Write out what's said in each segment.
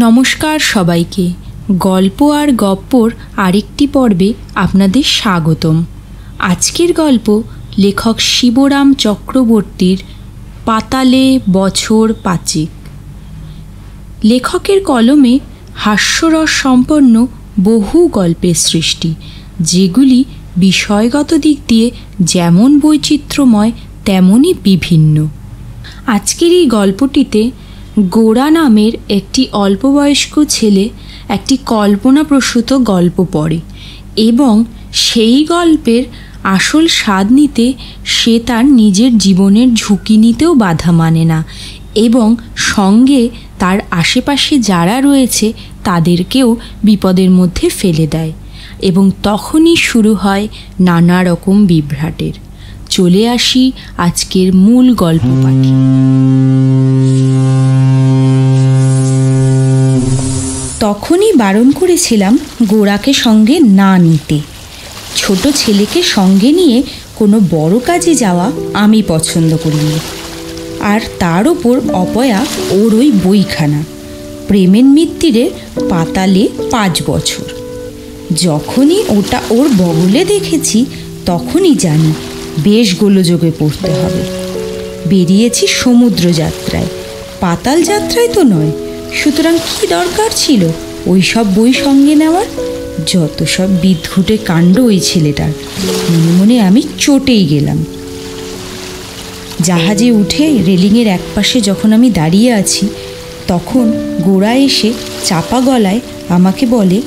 নমস্কার সবাইকে। গল্প আর গপ্পর আরেকটি পর্বে আপনাদের স্বাগতম। আজকের গল্প লেখক শিবরাম চক্রবর্তীর পাতালে বছর পাঁচেক। লেখকের কলমে হাস্যরস সম্পন্ন বহু গল্পের সৃষ্টি, যেগুলি বিষয়গত দিক দিয়ে যেমন বৈচিত্র্যময় তেমনই বিভিন্ন। আজকের এই গল্পটিতে গোরা নামের একটি অল্পবয়স্ক ছেলে একটি কল্পনাপ্রসূত গল্প পড়ে এবং সেই গল্পের আসল স্বাদ নিতে সে তার নিজের জীবনের ঝুঁকি নিতেও বাধা মানে না এবং সঙ্গে তার আশেপাশে যারা রয়েছে তাদেরকেও বিপদের মধ্যে ফেলে দেয়, এবং তখনই শুরু হয় নানা রকম বিভ্রাটের। চলে আসি আজকের মূল গল্প পাঠে। তখনই বারণ করেছিলাম গোরাকে সঙ্গে না নিতে। ছোট ছেলেকে সঙ্গে নিয়ে কোনো বড় কাজে যাওয়া আমি পছন্দ করিনি। আর তার ওপর অপয়া ওর ওই বইখানা প্রেমের মিত্তিরের পাতালে 5 বছর। যখনই ওটা ওর বগলে দেখেছি তখনই জানি বেশ গোলযোগে পড়তে হবে। বেরিয়েছি সমুদ্র যাত্রায়, পাতাল যাত্রায় তো নয়। সুতরাং কী দরকার ছিল ওই সব বই সঙ্গে নেওয়ার? যত সব বিদঘুটে কাণ্ড ওই ছেলেটার। মনে মনে আমি চটেই গেলাম। জাহাজে উঠে রেলিংয়ের একপাশে যখন আমি দাঁড়িয়ে আছি, তখন গোরা এসে চাপা গলায় আমাকে বলে,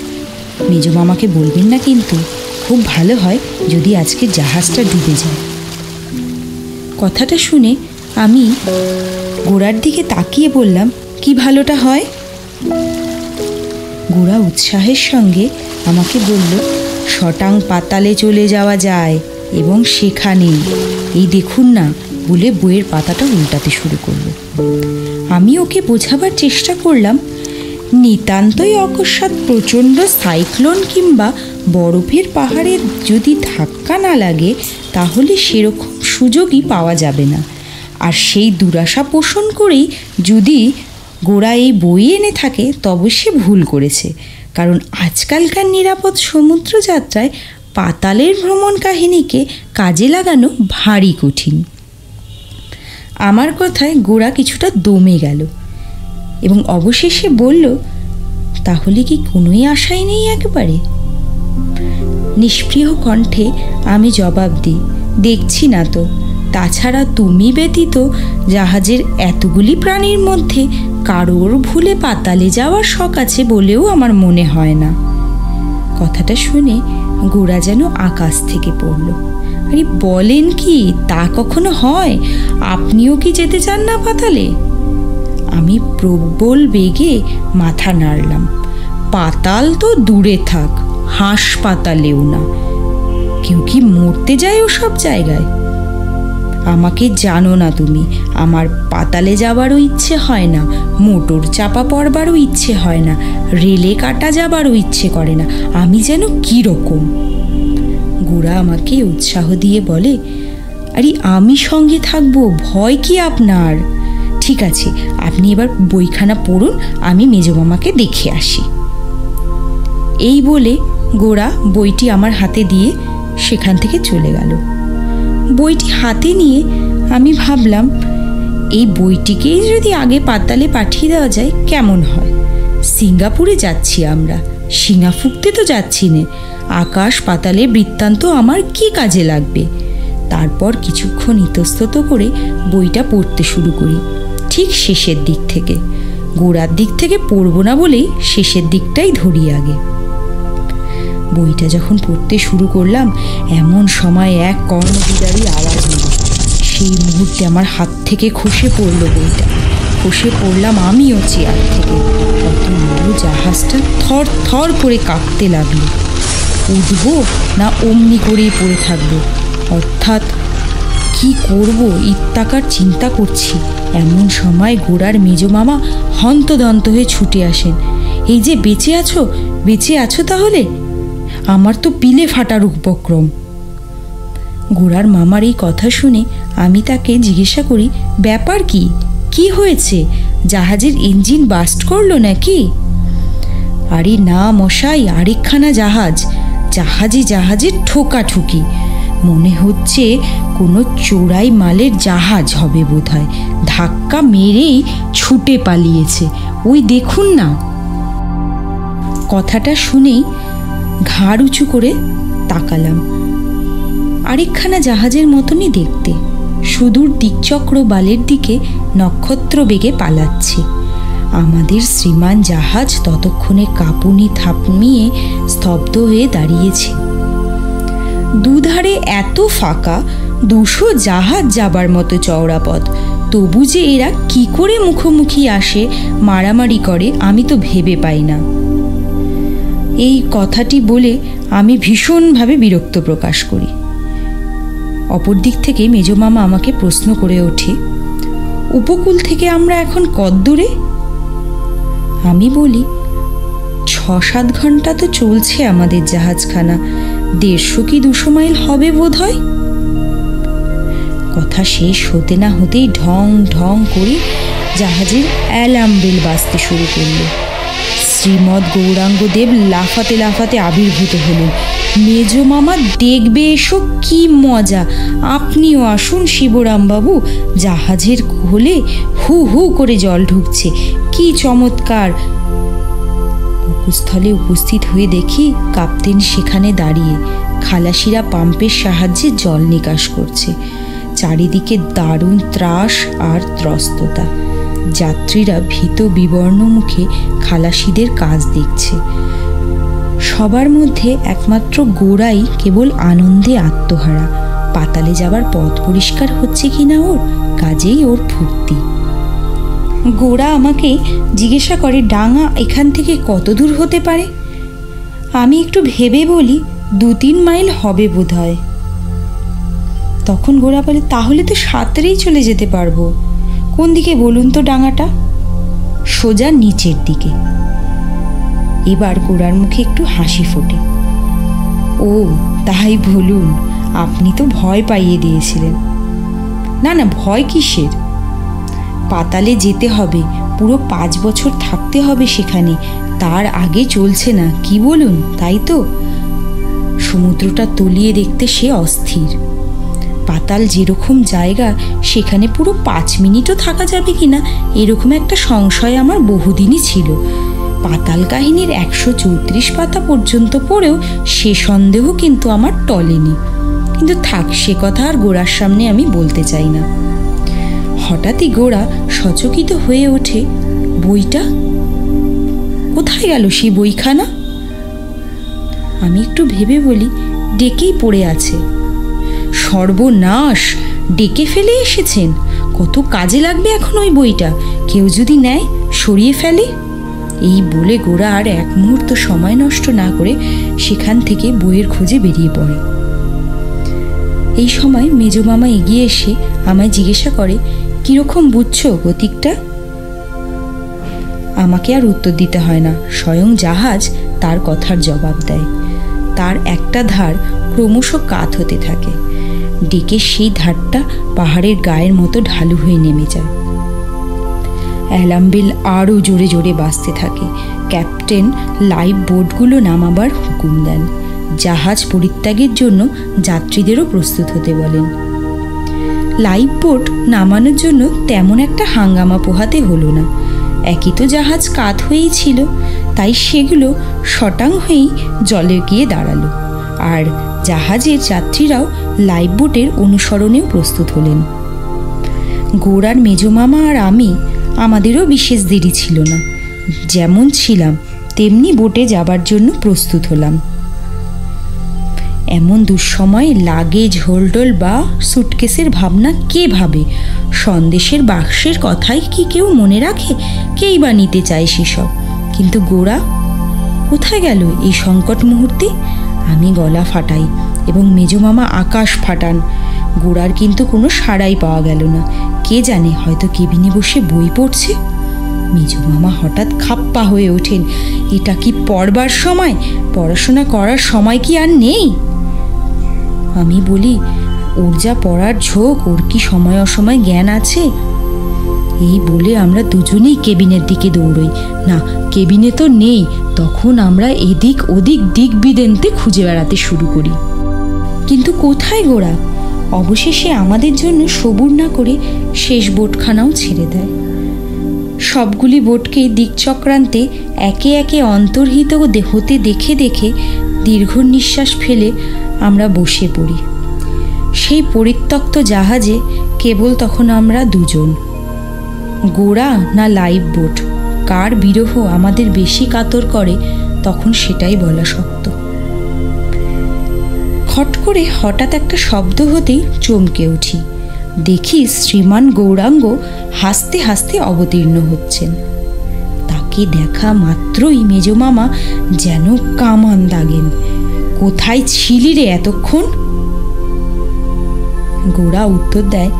মেজমামাকে বলবেন না কিন্তু, খুব ভালো হয় যদি আজকে জাহাজটা ডুবে যায়। কথাটা শুনে আমি গোরার দিকে তাকিয়ে বললাম, কি ভালোটা হয়? গোরা উৎসাহের সঙ্গে আমাকে বলল, শটাং পাতালে চলে যাওয়া যায় এবং সেখানেই এই দেখুন না, বলে বইয়ের পাতাটা উল্টাতে শুরু করলো। আমি ওকে বোঝাবার চেষ্টা করলাম, নিতান্তই অকস্মাৎ প্রচণ্ড সাইক্লোন কিংবা বরফের পাহাড়ে যদি ধাক্কা না লাগে তাহলে সেরকম সুযোগই পাওয়া যাবে না। আর সেই দুরাশা পোষণ করেই যদি গোরা এই বই এনে থাকে তবে সে ভুল করেছে, কারণ আজকালকার নিরাপদ সমুদ্র যাত্রায় পাতালের ভ্রমণ কাহিনীকে কাজে লাগানো ভারী কঠিন। আমার কথায় গোরা কিছুটা দমে গেল এবং অবশেষে বলল, তাহলে কি কোনোই আশাই নেই একেবারে? নিষ্প্রিয় কণ্ঠে আমি জবাব দিই, দেখছি না তো। তাছাড়া তুমি ব্যতীত জাহাজের এতগুলি প্রাণীর মধ্যে কারোর ভুলে পাতালে যাওয়ার শখ আছে বলেও আমার মনে হয় না। কথাটা শুনে গোরা যেন আকাশ থেকে পড়ল। আরে বলেন কি, তা কখনো হয়? আপনিও কি যেতে চান না পাতালে? আমি প্রবল বেগে মাথা নাড়লাম। পাতাল তো দূরে থাক, হাসপাতালেও না। কেউ কি মরতে যায় ওসব জায়গায়? আমাকে জানো না তুমি, আমার পাতালে যাবারও ইচ্ছে হয় না, মোটর চাপা পড়বারও ইচ্ছে হয় না, রেলে কাটা যাবারও ইচ্ছে করে না। আমি যেন কীরকম। গোরা আমাকে উৎসাহ দিয়ে বলে, আরে আমি সঙ্গে থাকবো, ভয় কি আপনার? ঠিক আছে, আপনি এবার বইখানা পড়ুন, আমি মেজমামাকে দেখে আসি। এই বলে গোরা বইটি আমার হাতে দিয়ে সেখান থেকে চলে গেল। বইটি হাতে নিয়ে আমি ভাবলাম, এই বইটিকেই যদি আগে পাতালে পাঠিয়ে দেওয়া যায় কেমন হয়? সিঙ্গাপুরে যাচ্ছি আমরা, শিঙা ফুঁকতে তো যাচ্ছি না। আকাশ পাতালে বৃত্তান্ত আমার কি কাজে লাগবে? তারপর কিছুক্ষণ ইতস্তত করে বইটা পড়তে শুরু করি, ঠিক শেষের দিক থেকে। গোড়ার দিক থেকে পড়ব না বলেই শেষের দিকটাই ধরি আগে। বইটা যখন পড়তে শুরু করলাম, এমন সময় এক কর্ণবিদারী আওয়াজ হলো। সেই মুহূর্তে আমার হাত থেকে খসে পড়ল বইটা। খসে পড়লাম আমিও চেয়ার থেকে। কত বড় জাহাজটা থর থর করে কাঁপতে লাগলো। উঠবো না অমনি করেই পড়ে থাকবো, অর্থাৎ কি করব ইত্যাকার চিন্তা করছি। এমন সময় গোরার মেজমামা হন্তদন্ত হয়ে ছুটে আসেন। এই যে বেঁচে আছো, বেঁচে আছো তাহলে? আমার তো পিলে ফাটার উপক্রম। গোরার মামার এই কথা শুনে আমি তাকে জিজ্ঞাসা করি, ব্যাপার কি, কি হয়েছে? জাহাজের ইঞ্জিন বাস্ট করলো নাকি? আরে না মশাই, আরেকখানা জাহাজ। জাহাজে জাহাজে ঠোকাঠুকি। মনে হচ্ছে কোনো চোরাই মালের জাহাজ হবে বোধহয়। ধাক্কা মেরেই ছুটে পালিয়েছে। ওই দেখুন না। কথাটা শুনেই ঘাড় উঁচু করে তাকালাম। আরেকখানা জাহাজের মতনই দেখতে। সুদূর দিকচক্র বালের দিকে নক্ষত্র বেগে পালাচ্ছে। আমাদের শ্রীমান জাহাজ ততক্ষণে কাঁপুনি থামিয়ে স্তব্ধ হয়ে দাঁড়িয়েছে। দুধারে এত ফাঁকা, 200 জাহাজ যাবার মতো চওড়া পথ। তবু যে এরা কি করে মুখোমুখি আসে, মারামারি করে, আমি তো ভেবে পাই না। এই কথাটি বলে আমি ভীষণভাবে বিরক্ত প্রকাশ করি। অপর দিক থেকে মেজমামা আমাকে প্রশ্ন করে ওঠে, উপকূল থেকে আমরা এখন কতদূরে? আমি বলি, 6-7 ঘন্টা তো চলছে আমাদের জাহাজখানা। 150 কি 200 মাইল হবে বোধ হয়। কথা শেষ হতে না হতেই ঢং ঢং করে জাহাজের অ্যালার্ম বেল বাজতে শুরু করল। শ্রীমৎ গৌরাঙ্গদেব লাফাতে লাফাতে আবির্ভূত হলেন। মেজো মামা, দেখবে এসো কি মজা, আপনিও আসুন শিবরামবাবু। জাহাজের খোলে হু হু করে জল ঢুকছে, কি চমৎকার। বক্ষস্থলে উপস্থিত হয়ে দেখি কাপ্তেন সেখানে দাঁড়িয়ে খালাসিরা পাম্পের সাহায্যে জল নিকাশ করছে। চারিদিকে দারুণ ত্রাস আর ত্রস্ততা। যাত্রীরা ভীত বিবর্ণ মুখে খালাসিদের কাজ দেখছে। সবার মধ্যে একমাত্র গোড়াই কেবল আনন্দে আত্মহারা। পাতালে যাবার পথ পরিষ্কার হচ্ছে কিনা ওর, কাজেই ওর ফুর্তি। গোড়া আমাকে জিজ্ঞাসা করে, ডাঙা এখান থেকে কত দূর হতে পারে? আমি একটু ভেবে বলি, 2-3 মাইল হবে বোধ হয়। তখন গোড়া বলে, তাহলে তো সাঁতরেই চলে যেতে পারবো। কোন দিকে বলুন তো ডাঙাটা? সোজা নিচের দিকে। এবার গোড়ার মুখে একটু হাসি ফোটে। ও তাই বলুন, আপনি তো ভয় পাইয়ে দিয়েছিলেন। না না, ভয় কিসের? পাতালে যেতে হবে, পুরো 5 বছর থাকতে হবে সেখানে, তার আগে চলছে না, কি বলুন? তাই তো। সমুদ্রটা তলিয়ে দেখতে সে অস্থির। পাতাল যেরকম জায়গা, সেখানে পুরো 5 মিনিটও থাকা যাবে কিনা এরকম একটা সংশয় আমার বহুদিনই ছিল। পাতাল কাহিনীর 134 পাতা পর্যন্ত পড়েও সে সন্দেহ কিন্তু আমার টলেনি। কিন্তু থাক, সে কথা আর গোড়ার সামনে আমি বলতে চাই না। হঠাৎই গোড়া সচকিত হয়ে ওঠে, বইটা কোথায় গেল? সেই বইখানা? আমি একটু ভেবে বলি, ডেকেই পড়ে আছে। সর্বনাশ, ডেকে ফেলে এসেছেন। কত কাজে লাগবে এখন ওই বইটা, কেউ যদি নেয়, সরিয়ে ফেলে। এই বলে গোড়া আর এক মুহূর্ত সময় নষ্ট না করে সেখান থেকে বইয়ের খোঁজে বেরিয়ে পড়ে। এই সময় মেজো মামা এগিয়ে এসে আমায় জিজ্ঞাসা করে, কিরকম বুঝছো গতিকটা? আমাকে আর উত্তর দিতে হয় না, স্বয়ং জাহাজ তার কথার জবাব দেয়। তার একটা ধার ক্রমশ কাত হতে থাকে। ডেকে সেই ধারটা পাহাড়ের গায়ের মতো ঢালু হয়ে নেমে যায়। অ্যালার্ম বেল আরও জোরে জোরে বাজতে থাকে। ক্যাপ্টেন লাইফ বোটগুলো নামাবার হুকুম দেন। জাহাজ পরিত্যাগের জন্য যাত্রীদেরও প্রস্তুত হতে বলেন। লাইফ বোট নামানোর জন্য তেমন একটা হাঙ্গামা পোহাতে হলো না। একই তো জাহাজ কাত হয়েই ছিল, তাই সেগুলো শটাং হয়েই জলে গিয়ে দাঁড়ালো। আর জাহাজের যাত্রীরাও লাইফ বোটের অনুসরণেও প্রস্তুত হলেন। গোড়ার মেজো মামা আর আমি, আমাদেরও বিশেষ দেরি ছিল না। যেমন ছিলাম তেমনি বোটে যাবার জন্য প্রস্তুত হলাম। এমন দুঃসময়ে লাগেজ, হোল্ডল বা সুটকেসের ভাবনা কে ভাবে? সন্দেশের বাক্সের কথাই কি কেউ মনে রাখে? কেই বা নিতে চায় সেসব। কিন্তু গোড়া কোথায় গেল এই সংকট মুহূর্তে? আমি গলা ফাটাই এবং মেজো মামা আকাশ ফাটান। গোড়ার কিন্তু কোনো সাড়াই পাওয়া গেল না। কে জানে, হয়তো কেবিনে বসে বই পড়ছে। মেজো মামা হঠাৎ খাপ্পা হয়ে ওঠেন, এটা কি পড়বার সময়? পড়াশোনা করার সময় কি আর নেই? আমি বলি, ওর যা পড়ার ঝোঁক, ওর কি সময় অসময় জ্ঞান আছে? এই বলে আমরা দুজনেই কেবিনের দিকে দৌড়ই। না, কেবিনে তো নেই। তখন আমরা এদিক ওদিক দিক বিদেন্তে খুঁজে বেড়াতে শুরু করি, কিন্তু কোথায় গোরা? অবশেষে আমাদের জন্য সবুর না করে শেষ বোটখানাও ছেড়ে দেয়। সবগুলি বোটকে দিকচক্রান্তে একে একে অন্তর্হিত হতে দেখে দেখে দীর্ঘ নিঃশ্বাস ফেলে আমরা বসে পড়ি। সেই পরিত্যক্ত জাহাজে কেবল তখন আমরা দুজন। গোরা না লাইফ বোট, কার বিরহ আমাদের বেশি কাতর করে তখন সেটাই বলা শক্ত। খট করে হঠাৎ একটা শব্দ হতেই চমকে উঠি। দেখি শ্রীমান গৌরাঙ্গ হাসতে হাসতে অবতীর্ণ হচ্ছেন। তাকে দেখা মাত্রই মেজমামা যেন কামান দাগেন। কোথায় ছিলি রে এতক্ষণ? গোরা উত্তর দেয়,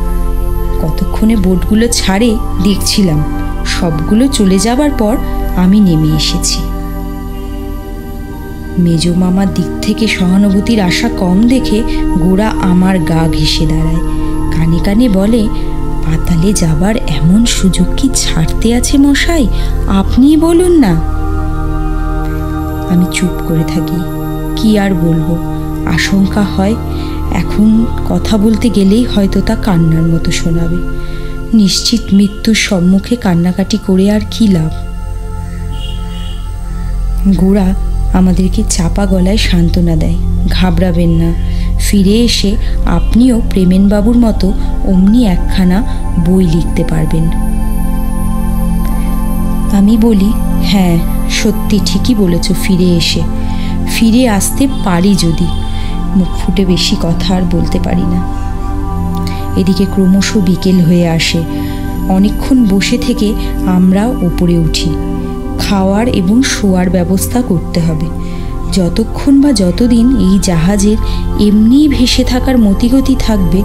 কতক্ষণে বোটগুলো ছাড়ে দেখছিলাম, সবগুলো চলে যাবার পর আমি নেমে এসেছি। মেজমামার দিক থেকে সহানুভূতির আশা কম দেখে গোরা আমার গা ঘেঁষে দাঁড়ায়। কানে কানে বলে, পাতালে যাবার এমন সুযোগ কি ছাড়তে আছে মশাই? আপনিই বলুন না। আমি চুপ করে থাকি। কি আর বলবো? আশঙ্কা হয় এখন কথা বলতে গেলেই হয়তো তা কান্নার মতো শোনাবে। নিশ্চিত মৃত্যুর সম্মুখে কান্নাকাটি করে আর কি লাভ? গোরা আমাদেরকে চাপা গলায় সান্ত্বনা দেয়, ঘাবড়াবেন না, ফিরে এসে আপনিও প্রেমেনবাবুর মতো অমনি একখানা বই লিখতে পারবেন। আমি বলি, হ্যাঁ সত্যি ঠিকই বলেছ, ফিরে আসতে পারি যদি। মুখ ফুটে বেশি কথা আর বলতে পারি না। এদিকে ক্রমশ বিকেল হয়ে আসে। অনেকক্ষণ বসে থেকে আমরা ওপরে উঠি। খাওয়ার এবং শোয়ার ব্যবস্থা করতে হবে। যতক্ষণ বা যতদিন এই জাহাজের এমনিই ভেসে থাকার মতিগতি থাকবে,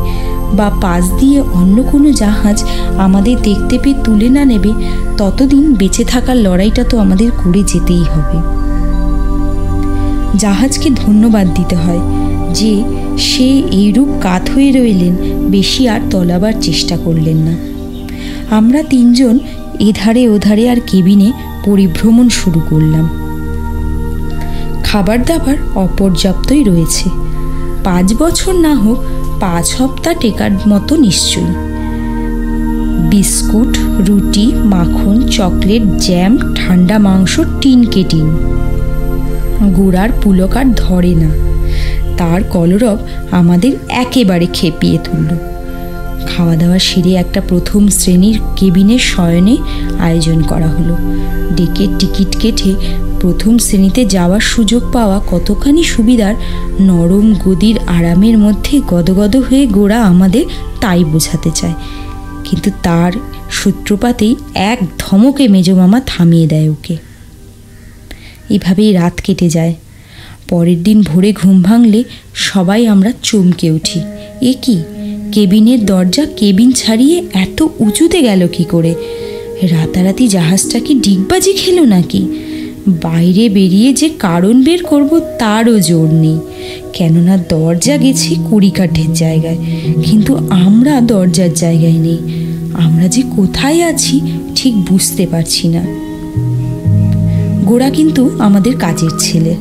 বা পাশ দিয়ে অন্য কোনো জাহাজ আমাদের দেখতে পেয়ে তুলে না নেবে, ততদিন বেঁচে থাকার লড়াইটা তো আমাদের করে যেতেই হবে। জাহাজকে ধন্যবাদ দিতে হয় যে সে এইরূপ কাত হয়ে রইলেন, বেশি আর তলাবার চেষ্টা করলেন না। আমরা তিনজন এধারে ওধারে আর কেবিনে পরিভ্রমণ শুরু করলাম। খাবার দাবার অপর্যাপ্তই রয়েছে। 5 বছর না হোক 5 সপ্তাহ টেকার মতো নিশ্চয়ই। বিস্কুট, রুটি, মাখন, চকলেট, জ্যাম, ঠান্ডা মাংস টিনকে টিন। গোড়ার পুলক আর ধরে না। তার কলরব আমাদের একেবারে খেপিয়ে তুলল। খাওয়া দাওয়া সেরে একটা প্রথম শ্রেণীর কেবিনের শয়নে আয়োজন করা হলো। ডেকে টিকিট কেটে প্রথম শ্রেণীতে যাওয়ার সুযোগ পাওয়া কতখানি সুবিধার, নরম গদির আরামের মধ্যে গদগদ হয়ে গোরা আমাদের তাই বোঝাতে চায়। কিন্তু তার সূত্রপাতেই এক ধমকে মেজমামা থামিয়ে দেয় ওকে। এভাবেই রাত কেটে যায়। পরের দিন ভোরে ঘুম ভাঙলে সবাই আমরা চমকে উঠি। এ কি, কেবিনের দরজা কেবিন ছাড়িয়ে এত উঁচুতে গেল কি করে? রাতারাতি জাহাজটা কি ডিগবাজি খেলো নাকি? বাইরে বেরিয়ে যে কারণ বের করব তারও জোর নেই, কেননা দরজা গেছে 20 কাঠের জায়গায়, কিন্তু আমরা দরজার জায়গায় নেই। আমরা যে কোথায় আছি ঠিক বুঝতে পারছি না। গোরা কিন্তু আমাদের কাজের ছেলে।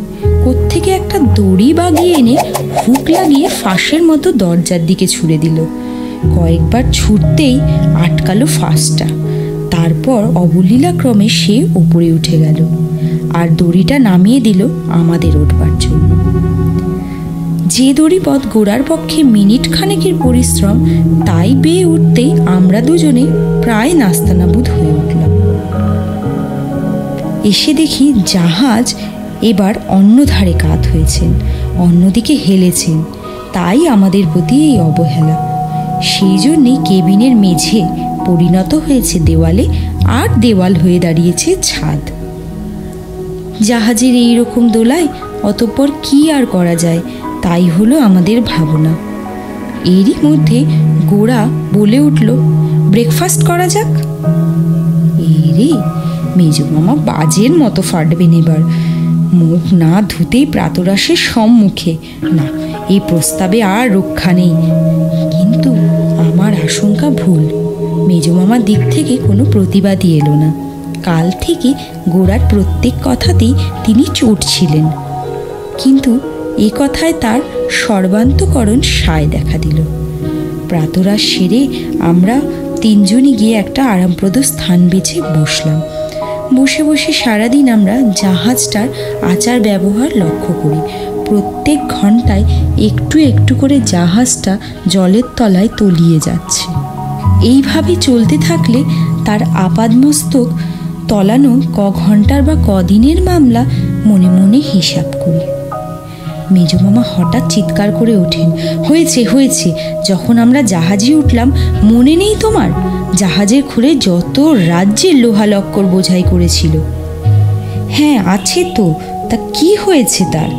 কোত্থেকে একটা দড়ি বাগিয়ে এনে হুক লাগিয়ে ফাঁসের মতো দরজার দিকে ছুঁড়ে দিল। কয়েকবার ছুটতেই আটকালো ফাঁসটা। তারপর অবলীলাক্রমে সে ওপরে উঠে গেল আর দড়িটা নামিয়ে দিল আমাদের উঠবার জন্য। যে দড়িপথ গোড়ার পক্ষে মিনিট খানেকের পরিশ্রম, তাই বেয়ে উঠতেই আমরা দুজনে প্রায় নাস্তানাবুদ হয়ে উঠলাম। এসে দেখি জাহাজ এবার অন্য ধারে কাত হয়েছেন, অন্যদিকে হেলেছেন। তাই আমাদের প্রতি এই অবহেলা। সেই জন্যেই কেবিনের মেঝে পরিণত হয়েছে দেওয়ালে, আর দেওয়াল হয়ে দাঁড়িয়েছে ছাদ। জাহাজের এই রকম দোলায় অতঃপর কি আর করা যায়, তাই হলো আমাদের ভাবনা। এরই মধ্যে গোরা বলে উঠল, ব্রেকফাস্ট করা যাক। রে, মেজমামা বাজের মতো ফাটবেন এবার। মুখ না ধুতেই প্রাতরাশের সম্মুখে। না, এই প্রস্তাবে আর রক্ষা নেই। কিন্তু আমার আশঙ্কা ভুল। মেজমামার দিক থেকে কোনো প্রতিবাদই এলো না। কাল থেকে গোড়ার প্রত্যেক কথাতেই তিনি চটছিলেন, কিন্তু এ কথায় তার সর্বান্তকরণ সায় দেখা দিল। প্রাতরাশ সেরে আমরা তিনজনই গিয়ে একটা আরামপ্রদ স্থান বেছে বসলাম। বসে বসে সারাদিন আমরা জাহাজটার আচার ব্যবহার লক্ষ্য করি। প্রত্যেক ঘন্টায় একটু একটু করে জাহাজটা জলের তলায় তলিয়ে যাচ্ছে। এইভাবে চলতে থাকলে তার আপাদমস্তক তলানো ঘন্টার বা দিনের মামলা মনে মনে হিসাব করি। মেজমামা হঠাৎ চিৎকার করে ওঠেন, হয়েছে হয়েছে, যখন আমরা জাহাজে উঠলাম মনে নেই তোমার? জাহাজের খুলে যত রাজ্যের লোহা লক্কর বোঝাই করেছিল। হ্যাঁ আছে তো, তা কি হয়েছে তার?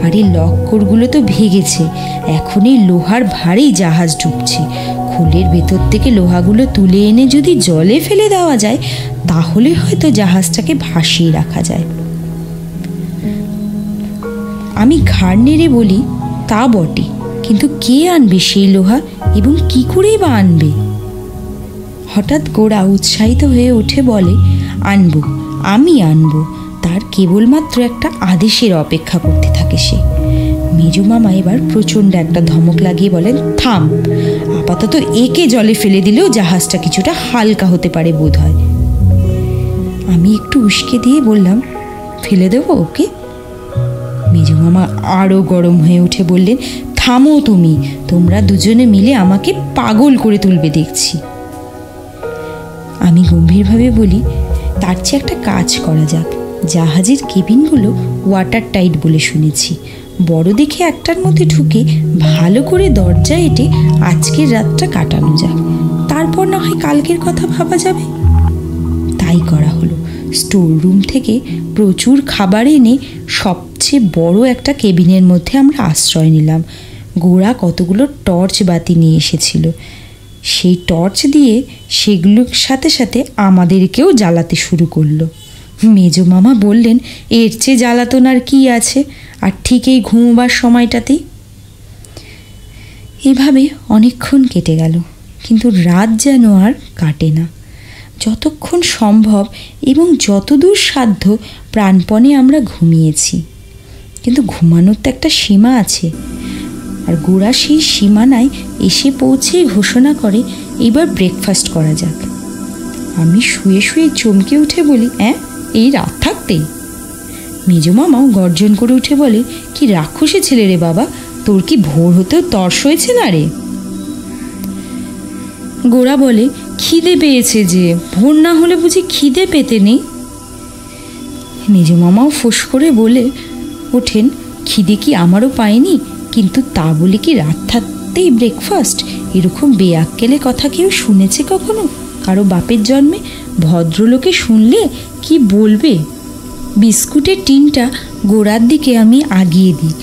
আরে লক্করগুলো তো ভেঙেছে, এখন এই লোহার ভারেই জাহাজ ডুবছে। খুলের ভেতর থেকে লোহাগুলো তুলে এনে যদি জলে ফেলে দেওয়া যায় তাহলে হয়তো জাহাজটাকে ভাসিয়ে রাখা যায়। আমি ঘাড় নেড়ে বলি, তা বটে, কিন্তু কে আনবে সেই লোহা এবং কি করেই বা আনবে? হঠাৎ গোড়া উৎসাহিত হয়ে উঠে বলে, আনবো, আমি আনবো। তার কেবলমাত্র একটা আদেশের অপেক্ষা করতে থাকে সে। মেজমামা এবার প্রচণ্ড একটা ধমক লাগিয়ে বলেন, থাম, আপাতত একে জলে ফেলে দিলেও জাহাজটা কিছুটা হালকা হতে পারে বোধ হয়। আমি একটু উস্কে দিয়ে বললাম, ফেলে দেবো ওকে? মেজমামা আরও গরম হয়ে উঠে বললেন, থামো তুমি, তোমরা দুজনে মিলে আমাকে পাগল করে তুলবে দেখছি। আমি গম্ভীরভাবে বলি, তার চেয়ে একটা কাজ করা যাক। জাহাজের কেবিনগুলো ওয়াটার টাইট বলে শুনেছি, বড় দেখে একটার মধ্যে ঢুকে ভালো করে দরজা এঁটে আজকের রাতটা কাটানো যাক, তারপর না হয় কালকের কথা ভাবা যাবে। তাই করা হলো। স্টোর রুম থেকে প্রচুর খাবার এনে সবচেয়ে বড় একটা কেবিনের মধ্যে আমরা আশ্রয় নিলাম। গোড়া কতগুলো টর্চ বাতি নিয়ে এসেছিল, সেই টর্চ দিয়ে সেগুলোর সাথে সাথে আমাদেরকেও জ্বালাতে শুরু করলো। মেজমামা বললেন, এর চেয়ে জ্বালাতন আর কি আছে, আর ঠিক এই ঘুমোবার সময়টাতেই। এভাবে অনেকক্ষণ কেটে গেল, কিন্তু রাত যেন আর কাটে না। যতক্ষণ সম্ভব এবং যতদূর সাধ্য প্রাণপণে আমরা ঘুমিয়েছি, কিন্তু ঘুমানোর তো একটা সীমা আছে। আর গোড়া সেই সীমানায় এসে পৌঁছেই ঘোষণা করে, এইবার ব্রেকফাস্ট করা যাক। আমি শুয়ে শুয়ে চমকে উঠে বলি, এই রাত থাকতেই? মেজমামাও গর্জন করে উঠে বলে, কি রাক্ষসী ছেলে রে বাবা, তোর কি ভোর হতেও তর্স হয়েছে না রে? গোড়া বলে, খিদে পেয়েছে যে, ভোর না হলে বুঝি খিদে পেতে নেই? মেজমামাও ফোঁস করে বলে ওঠেন, খিদে কি আমারও পায়নি, কিন্তু তা বলে কি রাত থাকতেই ব্রেকফাস্ট? এরকম বেআক্কেলে কথা কেউ শুনেছে কখনো কারো বাপের জন্মে? ভদ্রলোকে শুনলে কি বলবে? বিস্কুটের টিনটা গোড়ার দিকে আমি আগিয়ে দিই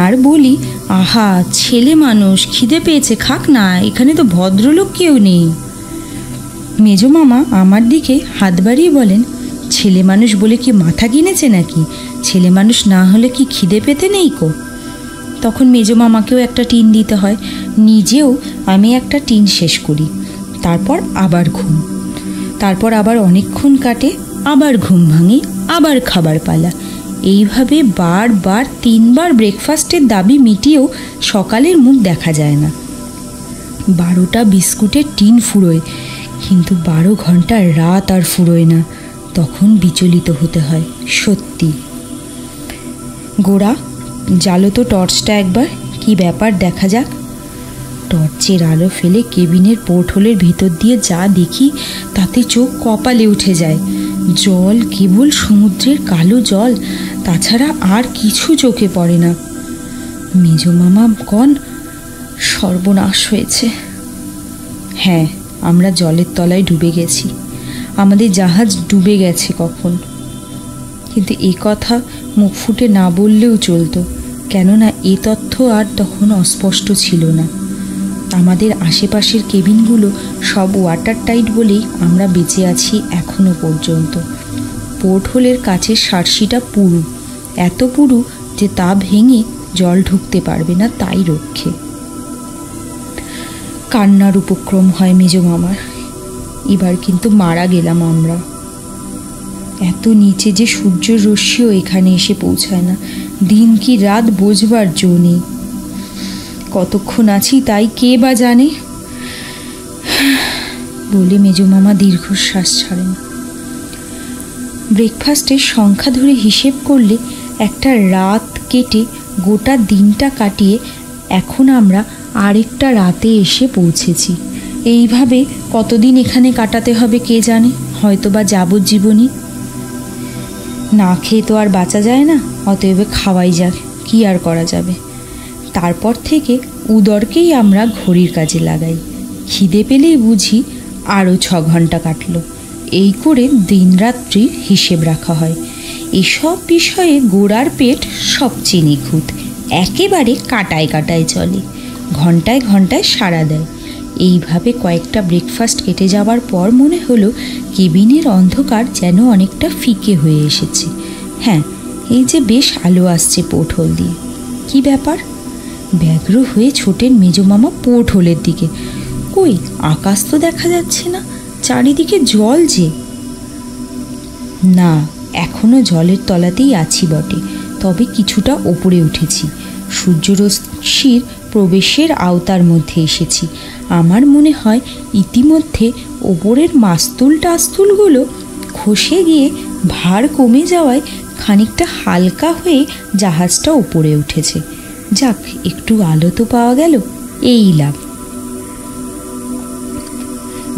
আর বলি, আহা ছেলে মানুষ, খিদে পেয়েছে, খাক না, এখানে তো ভদ্রলোক কেউ নেই। মেজমামা আমার দিকে হাত বাড়িয়ে বলেন, ছেলে মানুষ বলে কি মাথা কিনেছে নাকি? ছেলে মানুষ না হলে কি খিদে পেতে নেই কো? তখন মেজমামাকেও একটা টিন দিতে হয়, নিজেও আমি একটা টিন শেষ করি, তারপর আবার ঘুম, তারপর আবার অনেকক্ষণ কাটে, আবার ঘুম ভাঙে, আবার খাবার পালা। এইভাবে বারবার 3 বার ব্রেকফাস্টের দাবি মিটিয়েও সকালের মুখ দেখা যায় না। 12টা বিস্কুটের টিন ফুরোয়, কিন্তু 12 ঘন্টার রাত আর ফুরোয় না। তখন বিচলিত হতে হয় সত্যি। গোড়া, জ্বালো তো টর্চটা একবার, কি ব্যাপার দেখা যাক। টর্চের আলো ফেলে কেবিনের পোর্টহোলের ভিতর দিয়ে যা দেখি তাতে চোখ কপালে উঠে যায়। জল কেবল সমুদ্রের কালো জল, তাছাড়া আর কিছু চোখে পড়ে না। মেজমামা কন, সর্বনাশ হয়েছে। হ্যাঁ, আমরা জলের তলায় ডুবে গেছি, আমাদের জাহাজ ডুবে গেছে কখন। কিন্তু এ কথা মুখ ফুটে না বললেও চলতো, কেননা এ তথ্য আর তখন অস্পষ্ট ছিল না। আমাদের আশেপাশের কেবিনগুলো সব ওয়াটার টাইট বলেই আমরা বেঁচে আছি এখনো পর্যন্ত। পোর্টহোলের কাছে সার্সিটা পুরু, এত পুরু যে তা ভেঙে জল ঢুকতে পারবে না, তাই রক্ষে। কান্নার উপক্রম হয় মেজমামার। এবার কিন্তু মারা গেলাম আমরা। এত নিচে যে সূর্যের রশ্মিও এখানে এসে পৌঁছায় না, দিন কি রাত বোঝবার জো নেই। কতক্ষণ আছি তাই কে বা জানে বলে মেজমামা দীর্ঘশ্বাস ছাড়েন। ব্রেকফাস্টের সংখ্যা ধরে হিসেব করলে একটা রাত কেটে গোটা দিনটা কাটিয়ে এখন আমরা আরেকটা রাতে এসে পৌঁছেছি। এইভাবে কতদিন এখানে কাটাতে হবে কে জানে, হয়তো বা যাবজ্জীবনই। না খেয়ে তো আর বাঁচা যায় না, অতএব খাওয়াই যাক, কি আর করা যাবে। তারপর থেকে উদরকেই আমরা ঘড়ির কাজে লাগাই। খিদে পেলেই বুঝি আরও 6 ঘন্টা কাটলো। এই করে দিনরাত্রির হিসেব রাখা হয়। এসব বিষয়ে গোড়ার পেট সবচেয়ে নিখুঁত, একেবারে কাটায় কাটায় চলে, ঘন্টায় ঘন্টায় সাড়া দেয়। এইভাবে কয়েকটা ব্রেকফাস্ট কেটে যাওয়ার পর মনে হলো কেবিনের অন্ধকার যেন অনেকটা ফিকে হয়ে এসেছে। হ্যাঁ, এই যে বেশ আলো আসছে পোর্ট হোল দিয়ে। কি ব্যাপার? ব্যগ্র হয়ে ছোটেন মেজমামা পোর্ট হোলের দিকে। কই, আকাশ তো দেখা যাচ্ছে না, চারিদিকে জল যে। না, এখনো জলের তলাতেই আছি বটে, তবে কিছুটা ওপরে উঠেছি, সূর্যরশ্মির প্রবেশের আওতার মধ্যে এসেছি। আমার মনে হয় ইতিমধ্যে ওপরের মাস্তুল টাস্তুলগুলো খসে গিয়ে ভার কমে যাওয়ায় খানিকটা হালকা হয়ে জাহাজটা ওপরে উঠেছে। যাক, একটু আলো তো পাওয়া গেল, এই লাভ।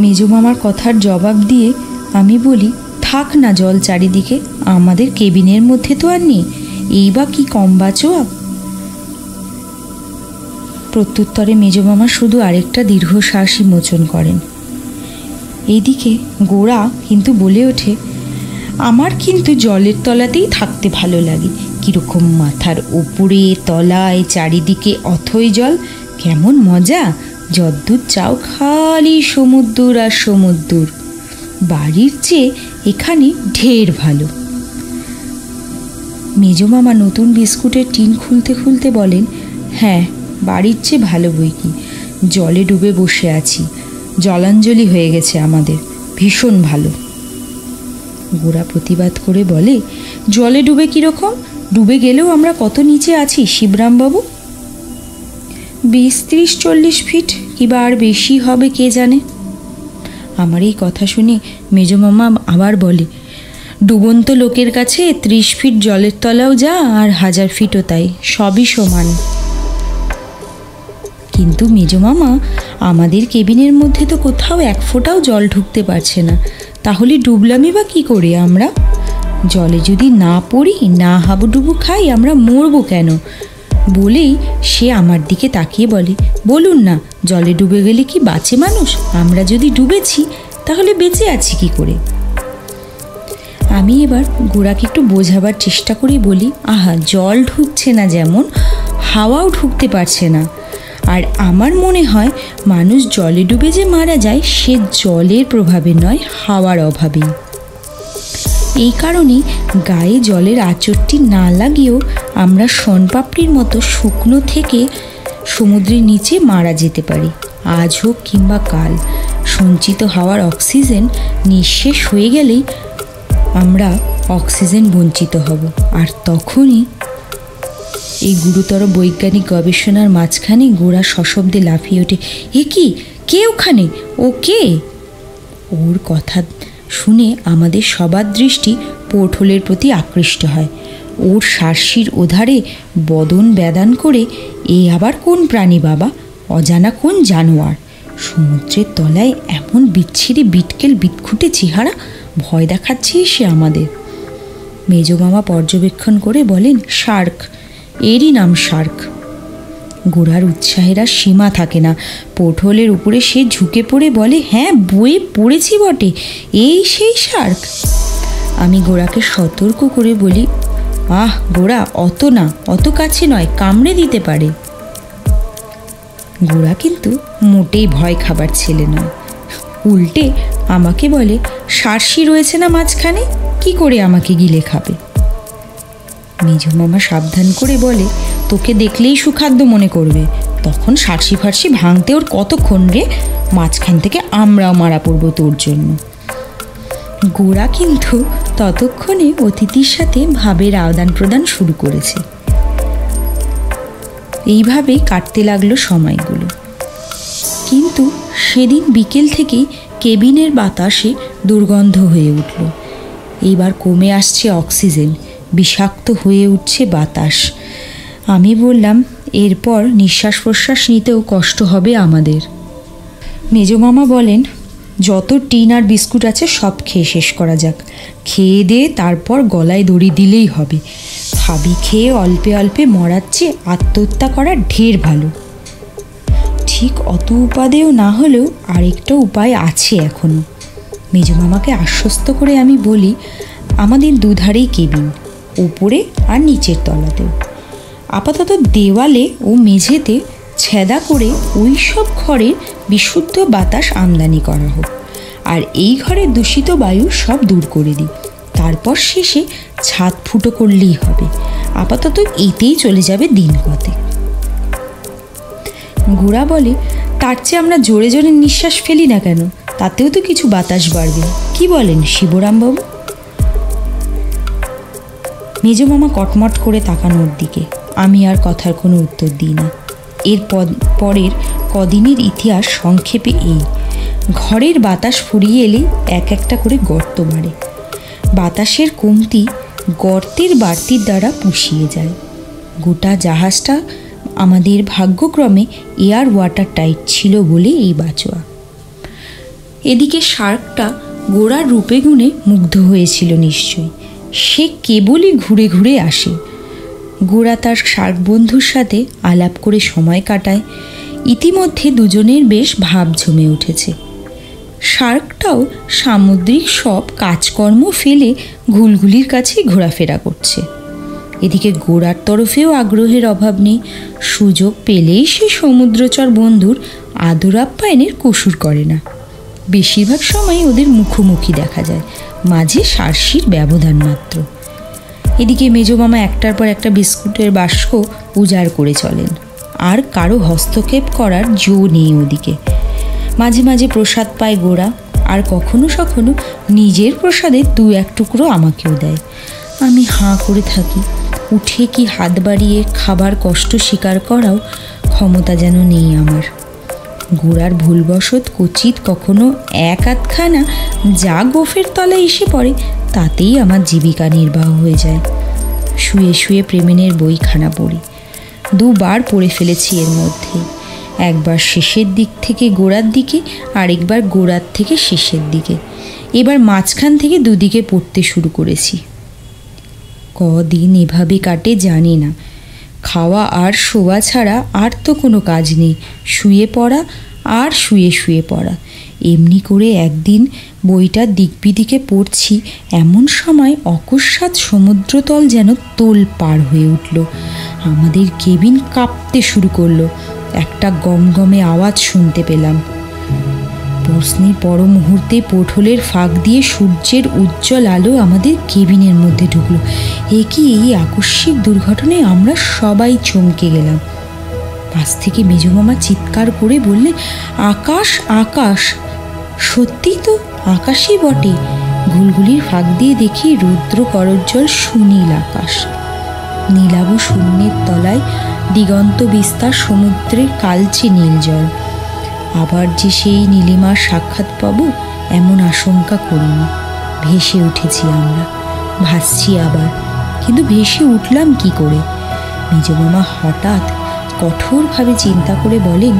মেজমামার কথার জবাব দিয়ে আমি বলি, থাক না জল চারিদিকে, আমাদের কেবিনের মধ্যে তো আর নেই, এই বা কি কম বাঁচোয়া। প্রত্যুত্তরে মেজমামা শুধু আরেকটা দীর্ঘশ্বাসই মোচন করেন। এইদিকে গোড়া কিন্তু বলে ওঠে, আমার কিন্তু জলের তলাতেই থাকতে ভালো লাগে। কীরকম মাথার ওপরে তলায় চারিদিকে অথই জল, কেমন মজা। যদ্দূর চাও খালি সমুদ্র আর সমুদ্র। বাড়ির চেয়ে এখানে ঢের ভালো। মেজমামা নতুন বিস্কুটের টিন খুলতে খুলতে বলেন, হ্যাঁ, বাড়ির চেয়ে ভালো বই কি। জলে ডুবে বসে আছি, জলাঞ্জলি হয়ে গেছে আমাদের, ভীষণ ভালো। গোড়া প্রতিবাদ করে বলে, জলে ডুবে কীরকম? ডুবে গেলেও আমরা কত নিচে আছি শিবরামবাবু? 20, 30, 40 ফিট, কিবা আর বেশি হবে কে জানে। আমার এই কথা শুনে মেজমামা আবার বলে, ডুবন্ত লোকের কাছে 30 ফিট জলের তলাও যা আর 1000 ফিটও তাই, সবই সমান। কিন্তু মেজমামা, আমাদের কেবিনের মধ্যে তো কোথাও 1 ফোঁটাও জল ঢুকতে পারছে না, তাহলে ডুবলামই বা কী করে আমরা? জলে যদি না পড়ি, না হাবুডুবু খাই, আমরা মরবো কেন? বলেই সে আমার দিকে তাকিয়ে বলে, বলুন না, জলে ডুবে গেলে কি বাঁচে মানুষ? আমরা যদি ডুবেছি তাহলে বেঁচে আছি কি করে? আমি এবার গোড়াকে একটু বোঝাবার চেষ্টা করে বলি, আহা, জল ঢুকছে না যেমন, হাওয়াও ঢুকতে পারছে না। আর আমার মনে হয় মানুষ জলে ডুবে যে মারা যায় সে জলের প্রভাবে নয়, হাওয়ার অভাবেই। এই কারণেই গায়ে জলের আঁচড়টি না লাগিয়েও আমরা শনপাপড়ির মতো শুকনো থেকে সমুদ্রের নিচে মারা যেতে পারি। আজ হোক কিংবা কাল, সঞ্চিত হওয়ার অক্সিজেন নিঃশেষ হয়ে গেলেই আমরা অক্সিজেন বঞ্চিত হব। আর তখনই এই গুরুতর বৈজ্ঞানিক গবেষণার মাঝখানে গোড়া সশব্দে লাফিয়ে ওঠে, এ কি, কে ওখানে? ও কে? ওর কথা শুনে আমাদের সবার দৃষ্টি পোর্ট হোলের প্রতি আকৃষ্ট হয়। ওর শার্শির ওধারে বদন ব্যাদান করে, এ আবার কোন প্রাণী বাবা? অজানা কোন জানোয়ার? সমুদ্রের তলায় এমন বিচ্ছিরি বিটকেল বিটখুটে চেহারা, ভয় দেখাচ্ছে সে আমাদের। মেজমামা পর্যবেক্ষণ করে বলেন, শার্ক, এরই নাম শার্ক। গোড়ার উৎসাহের আর সীমা থাকে না। পোর্ট হোলের উপরে সে ঝুঁকে পড়ে বলে, হ্যাঁ, বইয়ে পড়েছি বটে, এই সেই শার্ক। আমি গোড়াকে সতর্ক করে বলি, আহ গোড়া, অত না, অত কাছে নয়, কামড়ে দিতে পারে। গোড়া কিন্তু মোটেই ভয় খাবার ছেলে নয়, উল্টে আমাকে বলে, শার্শি রয়েছে না মাঝখানে, কি করে আমাকে গিলে খাবে? মেজমামা সাবধান করে বলে, তোকে দেখলেই সুখাদ্য মনে করবে, তখন সার্সি ফার্সি ভাঙতে ওর কতক্ষণ রে, মাঝখান থেকে আমরাও মারা পড়বো তোর জন্য। গোরা কিন্তু ততক্ষণে অতিথির সাথে ভাবের আদান প্রদান শুরু করেছে। এইভাবেই কাটতে লাগলো সময়গুলো। কিন্তু সেদিন বিকেল থেকেই কেবিনের বাতাসে দুর্গন্ধ হয়ে উঠল। এইবার কমে আসছে অক্সিজেন, বিষাক্ত হয়ে উঠছে বাতাস। আমি বললাম, এরপর নিঃশ্বাস প্রশ্বাস নিতেও কষ্ট হবে আমাদের। মেজমামা বলেন, যত টিন আর বিস্কুট আছে সব খেয়ে শেষ করা যাক, খেয়ে দিয়ে তারপর গলায় দড়ি দিলেই হবে। খাবি খেয়ে অল্পে অল্পে মরার চেয়ে আত্মহত্যা করা ঢের ভালো। ঠিক অত উপাদেয় না হলেও আরেকটা উপায় আছে এখনও। মেজমামাকে আশ্বস্ত করে আমি বলি, আমাদের দুধারেই কেবিন, ওপরে আর নিচের তলাতেও। আপাতত দেওয়ালে ও মেঝেতে ছেদা করে ওই সব ঘরের বিশুদ্ধ বাতাস আমদানি করা হোক, আর এই ঘরের দূষিত বায়ু সব দূর করে দিই। তারপর শেষে ছাদ ফুটো করলেই হবে। আপাতত এতেই চলে যাবে দিন কতে। গোরা বলে, তার চেয়ে আমরা জোরে জোরে নিঃশ্বাস ফেলি না কেন, তাতেও তো কিছু বাতাস বাড়বে। কি বলেন শিবরামবাবু? মেজমামা কটমট করে তাকানোর দিকে। আমি আর কথার কোনো উত্তর দিই না। এর পরের কদিনের ইতিহাস সংক্ষেপে এই: ঘরের বাতাস ফুরিয়ে এলেই এক একটা করে গর্ত বাড়ে। বাতাসের কমতি গর্তের বাড়তির দ্বারা পুষিয়ে যায়। গোটা জাহাজটা আমাদের ভাগ্যক্রমে এয়ার ওয়াটার টাইট ছিল বলে এই বাঁচোয়া। এদিকে শার্কটা গোড়ার রূপে গুণে মুগ্ধ হয়েছিল নিশ্চয়ই। সে কেবলই ঘুরে ঘুরে আসে। গোরা তার শার্ক বন্ধুর সাথে আলাপ করে সময় কাটায়। ইতিমধ্যে দুজনের বেশ ভাব জমে উঠেছে। শার্কটাও সামুদ্রিক সব কাজকর্ম ফেলে ঘুলঘুলির কাছে ঘোরাফেরা করছে। এদিকে গোরার তরফেও আগ্রহের অভাব নেই। সুযোগ পেলেই সে সমুদ্রচর বন্ধুর আদর আপ্যায়নের কসুর করে না। বেশিরভাগ সময় ওদের মুখোমুখি দেখা যায়, মাঝে সার্সির ব্যবধান মাত্র। এদিকে মেজমামা একটার পর একটা বিস্কুটের বাস্ক উজাড় করে চলেন, আর কারো হস্তক্ষেপ করার জো নেই ওদিকে। মাঝে মাঝে প্রসাদ পায় গোরা, আর কখনো কখনো নিজের প্রসাদে দু এক টুকরো আমাকেও দেয়। আমি হাঁ করে থাকি। উঠে কি হাত বাড়িয়ে খাবার কষ্ট স্বীকার করাও ক্ষমতা যেন নেই আমার। গোড়ার ভুলবশত কচিত কখনো এক আধখানা যা গোফের তলায় এসে পড়ে, তাতেই আমার জীবিকা নির্বাহ হয়ে যায়। শুয়ে শুয়ে প্রেমেনের বইখানা পড়ি। দুবার পড়ে ফেলেছি এর মধ্যে। একবার শেষের দিক থেকে গোড়ার দিকে, আরেকবার গোড়ার থেকে শেষের দিকে। এবার মাঝখান থেকে দুদিকে পড়তে শুরু করেছি। কদিন এভাবে কাটে জানি না। খাওয়া আর শোয়া ছাড়া আর তো কোনো কাজ নেই। শুয়ে পড়া আর শুয়ে শুয়ে পড়া। এমনি করে একদিন বইটার দিক বিদিকে পড়ছি, এমন সময় অকস্মাৎ সমুদ্রতল যেন তোল পার হয়ে উঠল। আমাদের কেবিন কাঁপতে শুরু করলো। একটা গমগমে আওয়াজ শুনতে পেলাম। প্রশ্নে পর মুহূর্তে পোর্টহোলের ফাঁক দিয়ে সূর্যের উজ্জ্বল আলো আমাদের কেবিনের মধ্যে ঢুকলো। এই আকস্মিক দুর্ঘটনায় আমরা সবাই চমকে গেলাম। পাশ থেকে মেজমামা চিৎকার করে বললেন, আকাশ আকাশ! সত্যি তো, আকাশই বটে। ঘুলঘুলির ফাঁক দিয়ে দেখি রৌদ্র করজ্জ্বল সুনীল আকাশ। নীলাভ শূন্যের তলায় দিগন্ত বিস্তার সমুদ্রের কালচে নীল জল। আবার যে সেই নীলিমার সাক্ষাৎ পাবো এমন আশঙ্কা করিনি। ভেসে উঠেছি আমরা, ভাসছি আবার। কিন্তু ভেসে উঠলাম কি করে? মেজমামা হঠাৎ কঠোরভাবে চিন্তা করে বলেন,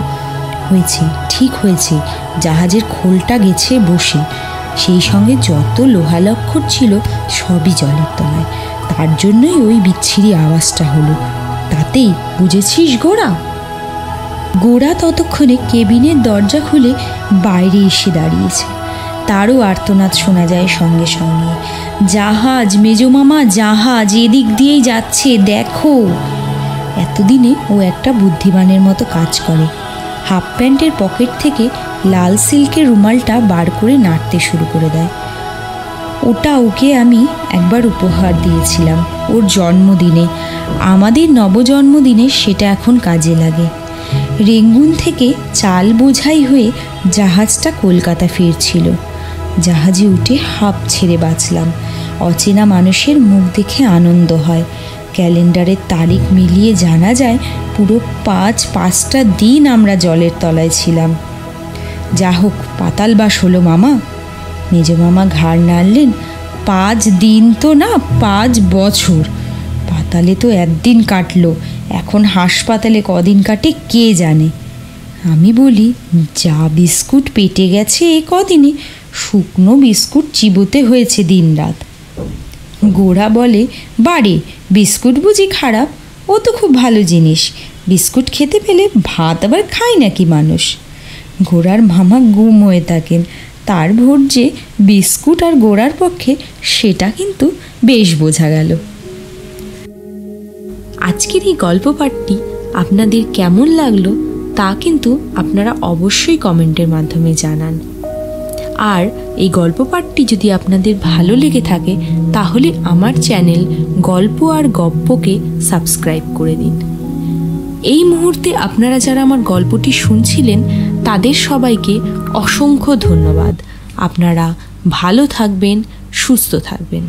হয়েছে, ঠিক হয়েছে, জাহাজের খোলটা গেছে বসে। সেই সঙ্গে যত লোহালক্ষর ছিল সবই জলের তলায়। তার জন্যই ওই বিচ্ছিরি আওয়াজটা হলো। তাতেই বুঝেছিস গোরা? গোরা ততক্ষণে কেবিনের দরজা খুলে বাইরে এসে দাঁড়িয়েছে। তারও আর্তনাদ শোনা যায় সঙ্গে সঙ্গে, জাহাজ মেজমামা, জাহাজ এদিক দিয়েই যাচ্ছে, দেখো। এতদিনে ও একটা বুদ্ধিমানের মতো কাজ করে। হাফ প্যান্টের পকেট থেকে লাল সিল্কের রুমালটা বার করে নাড়তে শুরু করে দেয়। ওটা ওকে আমি একবার উপহার দিয়েছিলাম ওর জন্মদিনে। আমাদের নবজন্মদিনে সেটা এখন কাজে লাগে। রেঙ্গুন থেকে চাল বোঝাই হয়ে জাহাজটা কলকাতা ফিরছিল। জাহাজে উঠে হাঁপ ছেড়ে বাঁচলাম। অচেনা মানুষের মুখ দেখে আনন্দ হয়। ক্যালেন্ডারের তারিখ মিলিয়ে জানা যায় পুরো 5টা দিন আমরা জলের তলায় ছিলাম। যা হোক, পাতালবাস হলো মামা। মেজ মামা ঘাড় নাড়লেন। 5 দিন তো না, 5 বছর। পাতালে তো একদিন কাটলো, এখন হাসপাতালে কদিন কাটে কে জানে। আমি বলি, যা বিস্কুট পেটে গেছে এ কদিনে, শুকনো বিস্কুট চিবোতে হয়েছে দিনরাত। গোরা বলে, বারে বিস্কুট বুঝি খারাপ? ও তো খুব ভালো জিনিস। বিস্কুট খেতে পেলে ভাত আবার খায় নাকি মানুষ? গোরার মামা গুম হয়ে থাকেন। তার ভোট যে বিস্কুট আর গোরার পক্ষে, সেটা কিন্তু বেশ বোঝা গেল। আজকের এই গল্প পাঠটি আপনাদের কেমন লাগলো তা কিন্তু আপনারা অবশ্যই কমেন্টের মাধ্যমে জানান। আর এই গল্প পাঠটি যদি আপনাদের ভালো লেগে থাকে তাহলে আমার চ্যানেল গল্প আর গপ্পকে সাবস্ক্রাইব করে দিন। এই মুহূর্তে আপনারা যারা আমার গল্পটি শুনছিলেন তাদের সবাইকে অসংখ্য ধন্যবাদ। আপনারা ভালো থাকবেন, সুস্থ থাকবেন।